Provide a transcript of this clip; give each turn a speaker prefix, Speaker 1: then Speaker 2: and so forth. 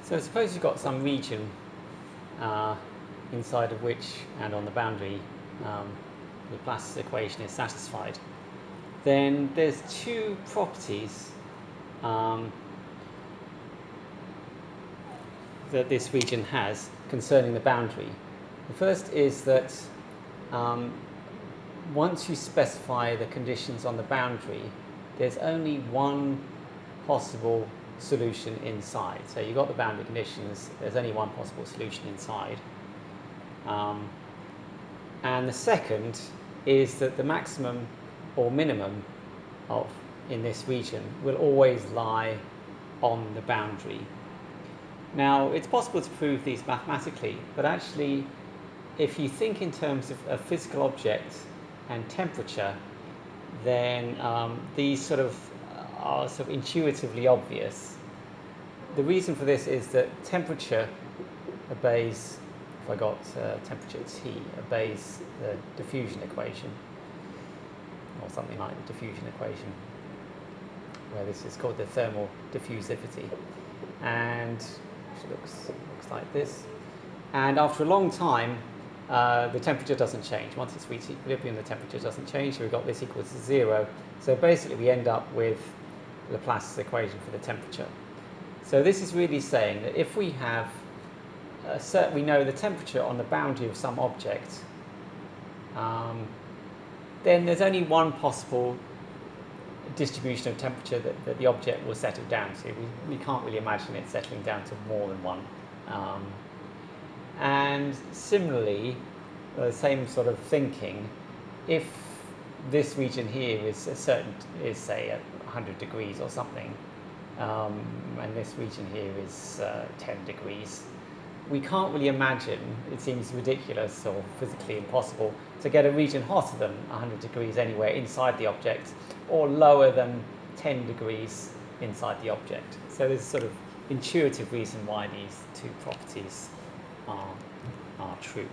Speaker 1: So suppose you've got some region inside of which, and on the boundary, Laplace's equation is satisfied. Then there's two properties that this region has concerning the boundary. The first is that once you specify the conditions on the boundary, there's only one possible solution inside. So you've got the boundary conditions, there's only one possible solution inside. And the second is that the maximum or minimum in this region will always lie on the boundary. Now, it's possible to prove these mathematically, but actually, if you think in terms of a physical object and temperature, then these are sort of intuitively obvious. The reason for this is that temperature obeys, if I got temperature T, obeys the diffusion equation, or something like the diffusion equation, where this is called the thermal diffusivity, and it looks like this. And after a long time, the temperature doesn't change. Once it's reached equilibrium, the temperature doesn't change, so we've got this equals to 0. So basically we end up with Laplace's equation for the temperature. So this is really saying that if we have we know the temperature on the boundary of some object, then there's only one possible distribution of temperature that the object will settle down to. We can't really imagine it settling down to more than one. And similarly, the same sort of thinking, if this region here is say at 100 degrees or something, and this region here is 10 degrees, we can't really imagine, it seems ridiculous or physically impossible, to get a region hotter than 100 degrees anywhere inside the object, or lower than 10 degrees inside the object. So there's a sort of intuitive reason why these two properties are true.